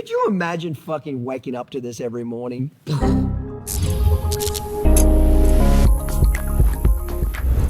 Could you imagine fucking waking up to this every morning?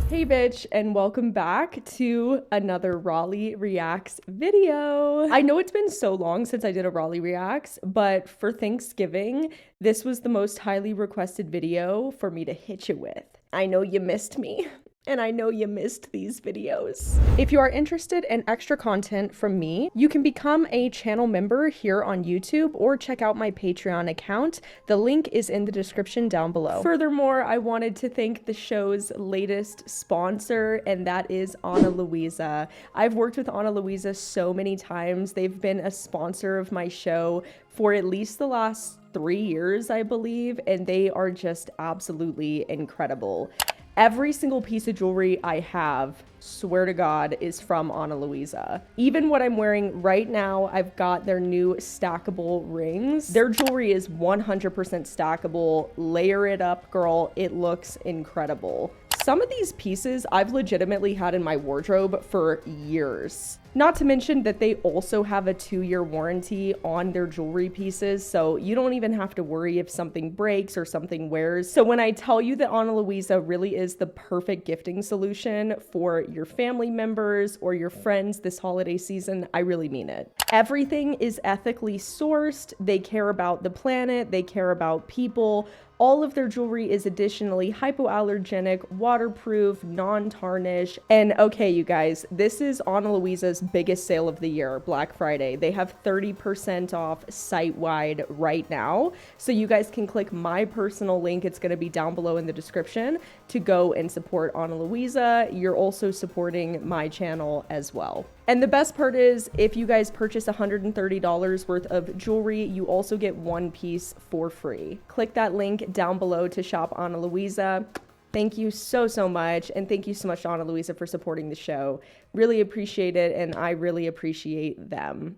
Hey bitch, and welcome back to another Raleigh Reacts video. I know it's been so long since I did a Raleigh Reacts, but for Thanksgiving, this was the most highly requested video for me to hit you with. I know you missed me. And I know you missed these videos. If you are interested in extra content from me, you can become a channel member here on YouTube or check out my Patreon account. The link is in the description down below. Furthermore, I wanted to thank the show's latest sponsor, and that is Ana Luisa. I've worked with Ana Luisa so many times. They've been a sponsor of my show for at least the last 3 years, I believe, and they are just absolutely incredible. Every single piece of jewelry I have, swear to God, is from Ana Luisa. Even what I'm wearing right now, I've got their new stackable rings. Their jewelry is 100% stackable. Layer it up, girl. It looks incredible. Some of these pieces I've legitimately had in my wardrobe for years. Not to mention that they also have a 2-year warranty on their jewelry pieces, so you don't even have to worry if something breaks or something wears. So when I tell you that Ana Luisa really is the perfect gifting solution for your family members or your friends this holiday season, I really mean it. Everything is ethically sourced. They care about the planet. They care about people. All of their jewelry is additionally hypoallergenic, waterproof, non-tarnish. And okay, you guys, this is Ana Luisa's biggest sale of the year, Black Friday. They have 30% off site-wide right now. So you guys can click my personal link. It's gonna be down below in the description to go and support Ana Luisa. You're also supporting my channel as well. And the best part is, if you guys purchase $130 worth of jewelry, you also get one piece for free. Click that link down below to shop Ana Luisa. Thank you so much. And thank you so much to Ana Luisa for supporting the show. Really appreciate it, and I really appreciate them.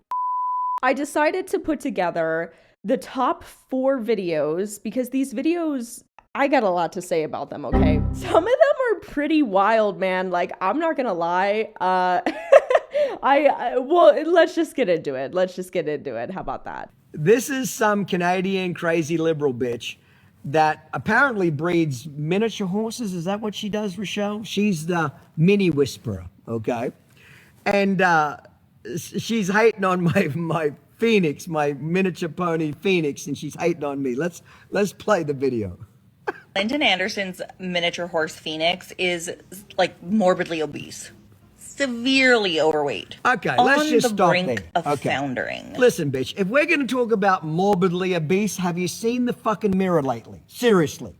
I decided to put together the top 4 videos because these videos, I got a lot to say about them, okay? Some of them are pretty wild, man. Like, I'm not gonna lie. Well, let's just get into it. Let's just get into it. How about that? This is some Canadian crazy liberal bitch that apparently breeds miniature horses. Is that what she does, Rochelle? She's the mini whisperer, okay? And she's hating on my Phoenix, my miniature pony Phoenix, and she's hating on me. Let's play the video. Lyndon Anderson's miniature horse Phoenix is like morbidly obese. Severely overweight. Okay, let's just stop there. On the brink of foundering. Listen, bitch, if we're going to talk about morbidly obese, have you seen the fucking mirror lately? Seriously.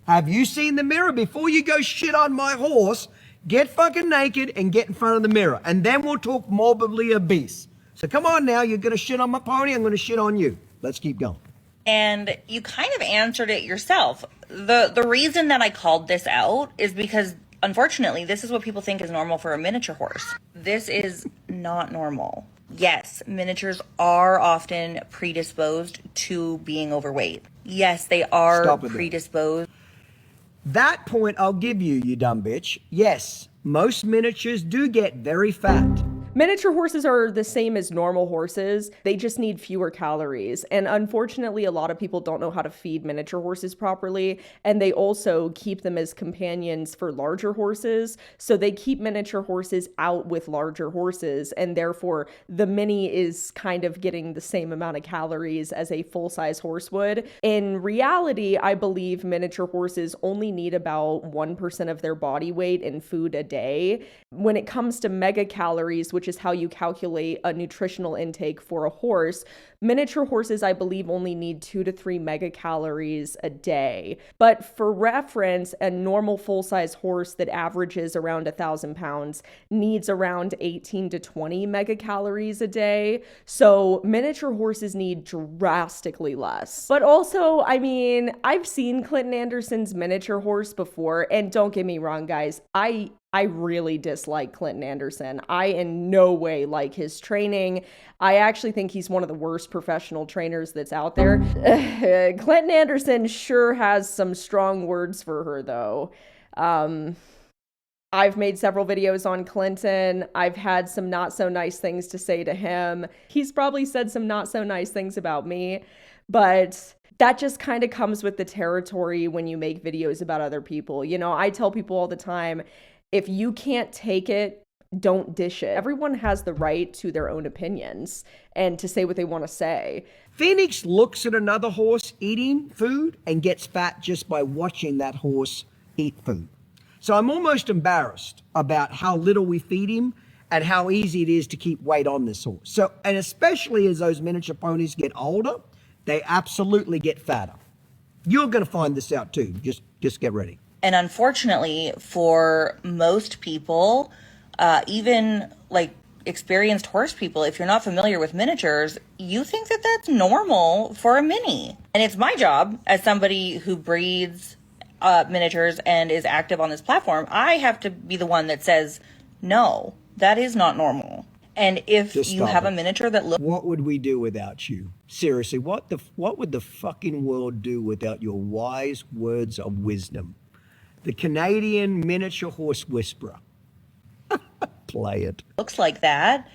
Have you seen the mirror? Before you go shit on my horse, get fucking naked and get in front of the mirror. And then we'll talk morbidly obese. So come on now, you're going to shit on my pony, I'm going to shit on you. Let's keep going. And you kind of answered it yourself. The reason that I called this out is because unfortunately, this is what people think is normal for a miniature horse. This is not normal. Yes, miniatures are often predisposed to being overweight. Yes, they are predisposed. That point I'll give you, you dumb bitch. Yes, most miniatures do get very fat. Miniature horses are the same as normal horses. They just need fewer calories. And unfortunately, a lot of people don't know how to feed miniature horses properly. And they also keep them as companions for larger horses. So they keep miniature horses out with larger horses. And therefore, the mini is kind of getting the same amount of calories as a full-size horse would. In reality, I believe miniature horses only need about 1% of their body weight in food a day. When it comes to megacalories, which is how you calculate a nutritional intake for a horse, miniature horses, I believe, only need 2 to 3 megacalories a day. But for reference, a normal full-size horse that averages around 1,000 pounds needs around 18 to 20 megacalories a day. So miniature horses need drastically less. But also, I mean, I've seen Clinton Anderson's miniature horse before, and don't get me wrong, guys, I really dislike Clinton Anderson. I in no way like his training. I actually think he's one of the worst professional trainers that's out there. Clinton Anderson sure has some strong words for her, though. I've made several videos on Clinton. I've had some not so nice things to say to him. He's probably said some not so nice things about me, but that just kind of comes with the territory when you make videos about other people. You know, I tell people all the time, if you can't take it, don't dish it. Everyone has the right to their own opinions and to say what they want to say. Phoenix looks at another horse eating food and gets fat just by watching that horse eat food. So I'm almost embarrassed about how little we feed him and how easy it is to keep weight on this horse. So, and especially as those miniature ponies get older, they absolutely get fatter. You're going to find this out too. Just get ready. And unfortunately, for most people, even like experienced horse people, if you're not familiar with miniatures, you think that that's normal for a mini. And it's my job as somebody who breeds miniatures and is active on this platform, I have to be the one that says, no, that is not normal. And if you have a miniature that looks... What would we do without you? Seriously, what would the fucking world do without your wise words of wisdom? The Canadian miniature horse whisperer. Play it. Looks like that,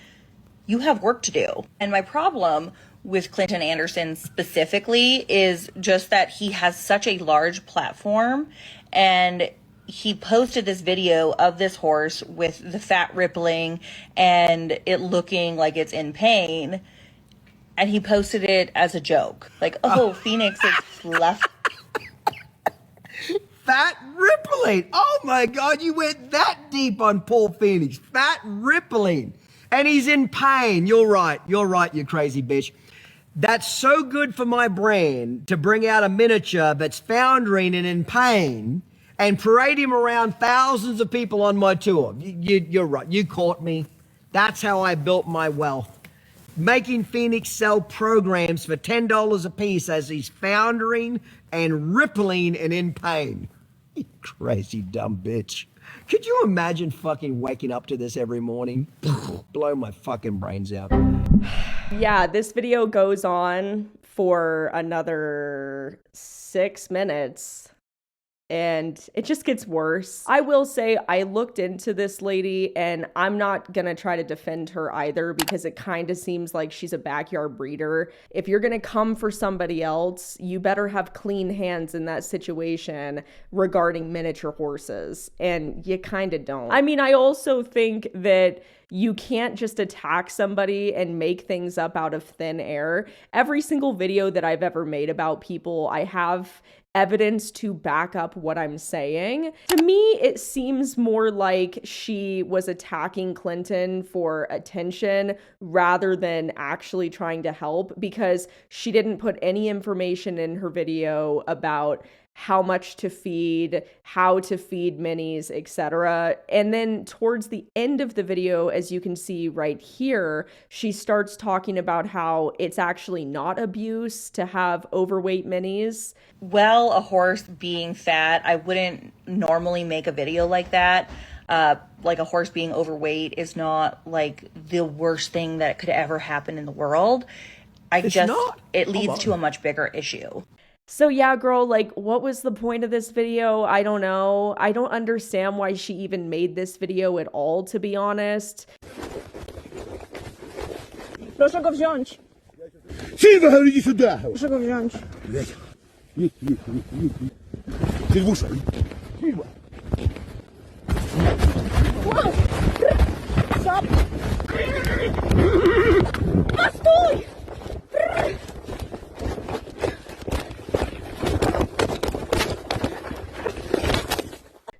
you have work to do. And my problem with Clinton Anderson specifically is just that he has such a large platform, and he posted this video of this horse with the fat rippling and it looking like it's in pain, and he posted it as a joke, like, oh, Phoenix is left. Fat rippling. Oh my God, you went that deep on Paul Phoenix. Fat rippling. And he's in pain. You're right, you crazy bitch. That's so good for my brain to bring out a miniature that's foundering and in pain and parade him around thousands of people on my tour. You're right, you caught me. That's how I built my wealth. Making Phoenix sell programs for $10 a piece as he's foundering and rippling and in pain. You crazy dumb bitch. Could you imagine fucking waking up to this every morning? Blow my fucking brains out. Yeah, this video goes on for another 6 minutes. And it just gets worse. I will say I looked into this lady, and I'm not gonna try to defend her either, because it kind of seems like she's a backyard breeder. If you're gonna come for somebody else, you better have clean hands in that situation regarding miniature horses, and you kind of don't. I mean, I also think that you can't just attack somebody and make things up out of thin air. Every single video that I've ever made about people, I have evidence to back up what I'm saying. To me, it seems more like she was attacking Clinton for attention rather than actually trying to help, because she didn't put any information in her video about how much to feed, how to feed minis, etc. And then towards the end of the video, as you can see right here, she starts talking about how it's actually not abuse to have overweight minis. Well, a horse being fat, I wouldn't normally make a video like that. Like, a horse being overweight is not like the worst thing that could ever happen in the world. It leads to a much bigger issue. So yeah, girl, like, what was the point of this video? I don't know. I don't understand why she even made this video at all, to be honest. Proszę go wziąć. Silva, chodzi sюда. Proszę go wziąć. Silvusza. Wow. Stop. Stój!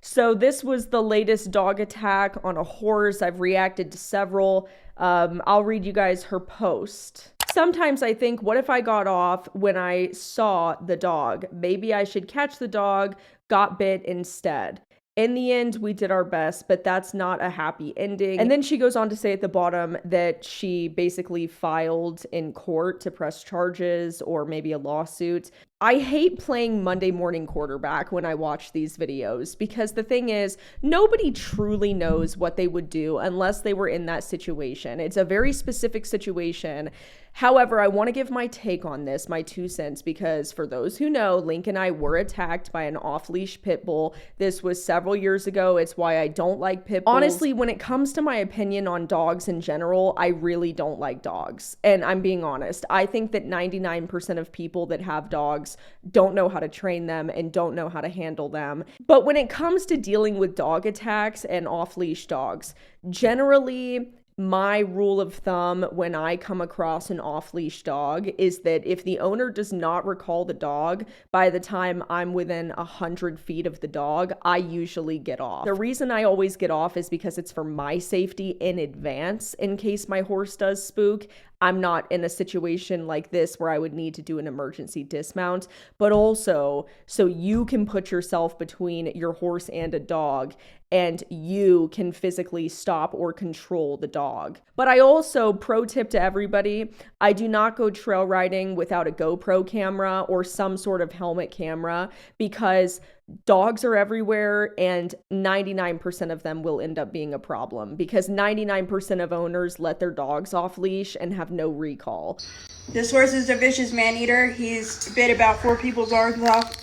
So this was the latest dog attack on a horse. I've reacted to several. I'll read you guys her post. Sometimes I think, what if I got off when I saw the dog? Maybe I should catch the dog, got bit instead. In the end, we did our best, but that's not a happy ending. And then she goes on to say at the bottom that she basically filed in court to press charges or maybe a lawsuit. I hate playing Monday morning quarterback when I watch these videos, because the thing is, nobody truly knows what they would do unless they were in that situation. It's a very specific situation. However, I want to give my take on this, my 2 cents, because for those who know, Link and I were attacked by an off-leash pit bull. This was several years ago. It's why I don't like pit bulls. Honestly, when it comes to my opinion on dogs in general, I really don't like dogs. And I'm being honest. I think that 99% of people that have dogs don't know how to train them and don't know how to handle them. But when it comes to dealing with dog attacks and off-leash dogs, generally, my rule of thumb when I come across an off-leash dog is that if the owner does not recall the dog by the time I'm within 100 feet of the dog, I usually get off. The reason I always get off is because it's for my safety in advance in case my horse does spook. I'm not in a situation like this where I would need to do an emergency dismount, but also so you can put yourself between your horse and a dog and you can physically stop or control the dog. But I also, pro tip to everybody, I do not go trail riding without a GoPro camera or some sort of helmet camera because dogs are everywhere and 99% of them will end up being a problem because 99% of owners let their dogs off leash and have no recall. This horse is a vicious man-eater. He's bit about 4 people's arms off.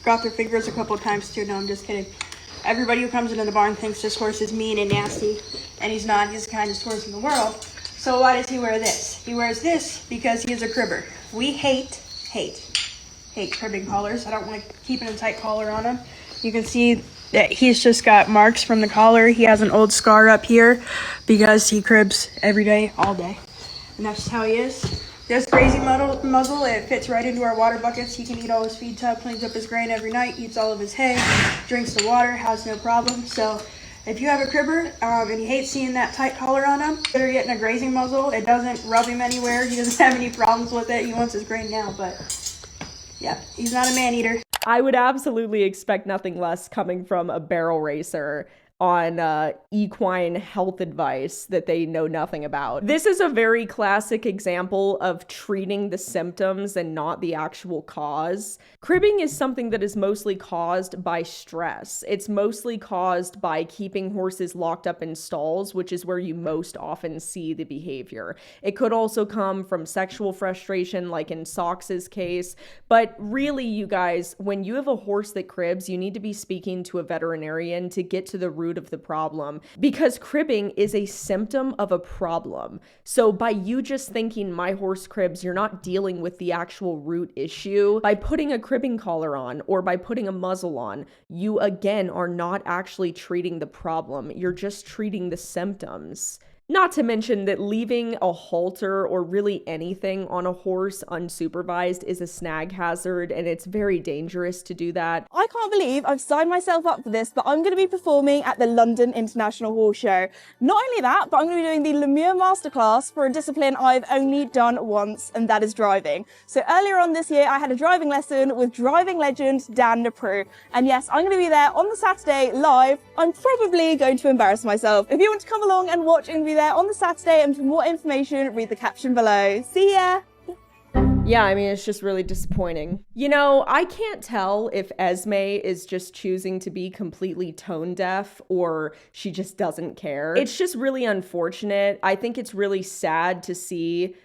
Got their fingers a couple of times too. No, I'm just kidding. Everybody who comes into the barn thinks this horse is mean and nasty, and he's not. He's the kindest horse in the world. So why does he wear this? He wears this because he is a cribber. We hate cribbing collars. I don't want to keep a tight collar on him. You can see that he's just got marks from the collar. He has an old scar up here because he cribs every day, all day. And that's just how he is. This crazy muzzle, it fits right into our water buckets. He can eat all his feed tub, cleans up his grain every night, eats all of his hay, drinks the water, has no problem. So if you have a cribber and you hate seeing that tight collar on him, consider getting a grazing muzzle. It doesn't rub him anywhere. He doesn't have any problems with it. He wants his grain now, but yeah, he's not a man-eater. I would absolutely expect nothing less coming from a barrel racer on equine health advice that they know nothing about. This is a very classic example of treating the symptoms and not the actual cause. Cribbing is something that is mostly caused by stress. It's mostly caused by keeping horses locked up in stalls, which is where you most often see the behavior. It could also come from sexual frustration, like in Sox's case. But really, you guys, when you have a horse that cribs, you need to be speaking to a veterinarian to get to the root of the problem, because cribbing is a symptom of a problem. So by you just thinking my horse cribs, you're not dealing with the actual root issue. By putting a cribbing collar on or by putting a muzzle on, you again are not actually treating the problem. You're just treating the symptoms. Not to mention that leaving a halter or really anything on a horse unsupervised is a snag hazard, and it's very dangerous to do that. I can't believe I've signed myself up for this, but I'm going to be performing at the London International Horse Show. Not only that, but I'm going to be doing the Lemure Masterclass for a discipline I've only done once, and that is driving. So earlier on this year, I had a driving lesson with driving legend Dan Napru. And yes, I'm going to be there on the Saturday live. I'm probably going to embarrass myself. If you want to come along and watch and be there on the Saturday, and for more information, read the caption below. See ya! Yeah, I mean, it's just really disappointing. You know, I can't tell if Esme is just choosing to be completely tone deaf or she just doesn't care. It's just really unfortunate. I think it's really sad to see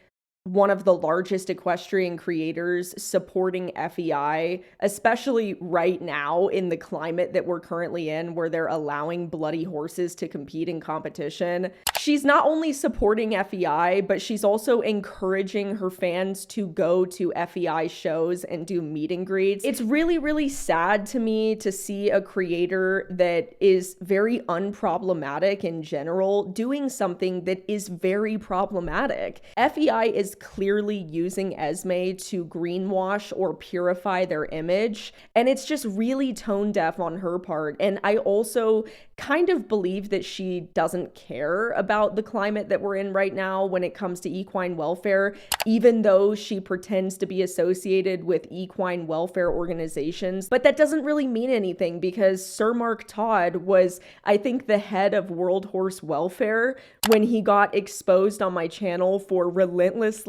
one of the largest equestrian creators supporting FEI, especially right now in the climate that we're currently in, where they're allowing bloody horses to compete in competition. She's not only supporting FEI, but she's also encouraging her fans to go to FEI shows and do meet and greets. It's really, really sad to me to see a creator that is very unproblematic in general doing something that is very problematic. FEI is clearly using Esme to greenwash or purify their image, and it's just really tone deaf on her part. And I also kind of believe that she doesn't care about the climate that we're in right now when it comes to equine welfare, even though she pretends to be associated with equine welfare organizations. But that doesn't really mean anything, because Sir Mark Todd was, I think, the head of World Horse Welfare when he got exposed on my channel for relentlessly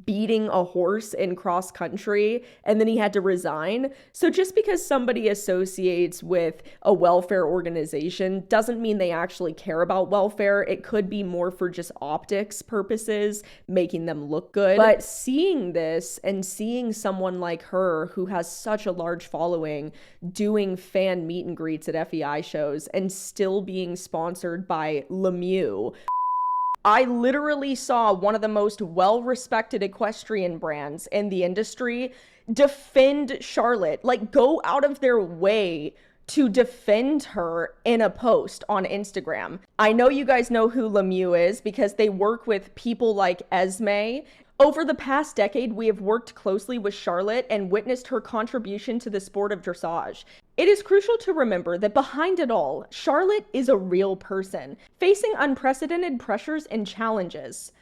beating a horse in cross country, and then he had to resign. So just because somebody associates with a welfare organization inclusion doesn't mean they actually care about welfare. It could be more for just optics purposes, making them look good. But seeing this and seeing someone like her who has such a large following doing fan meet and greets at FEI shows and still being sponsored by Lemieux, I literally saw one of the most well-respected equestrian brands in the industry defend Charlotte, like go out of their way to defend her in a post on Instagram. I know you guys know who Lemieux is because they work with people like Esme. Over the past decade, we have worked closely with Charlotte and witnessed her contribution to the sport of dressage. It is crucial to remember that behind it all, Charlotte is a real person, facing unprecedented pressures and challenges.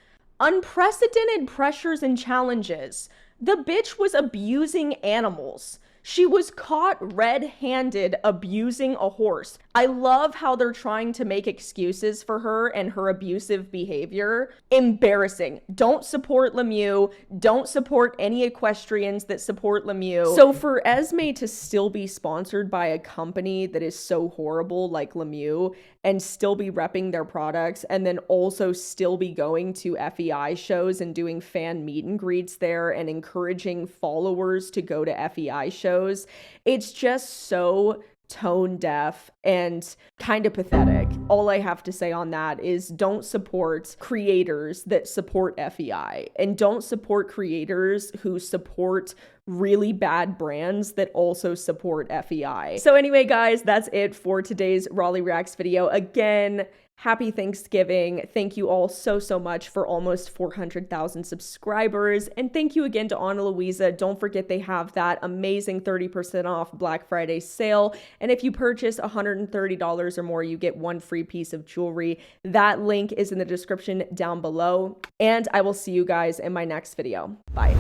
Unprecedented pressures and challenges. The bitch was abusing animals. She was caught red-handed abusing a horse. I love how they're trying to make excuses for her and her abusive behavior. Embarrassing. Don't support Lemieux. Don't support any equestrians that support Lemieux. So for Esme to still be sponsored by a company that is so horrible like Lemieux and still be repping their products and then also still be going to FEI shows and doing fan meet and greets there and encouraging followers to go to FEI shows, it's just so tone deaf and kind of pathetic. All I have to say on that is don't support creators that support FEI and don't support creators who support really bad brands that also support FEI. So anyway, guys, that's it for today's Raleigh Reacts video. Again, happy Thanksgiving. Thank you all so much for almost 400,000 subscribers. And thank you again to Ana Luisa. Don't forget they have that amazing 30% off Black Friday sale. And if you purchase $130 or more, you get one free piece of jewelry. That link is in the description down below. And I will see you guys in my next video. Bye.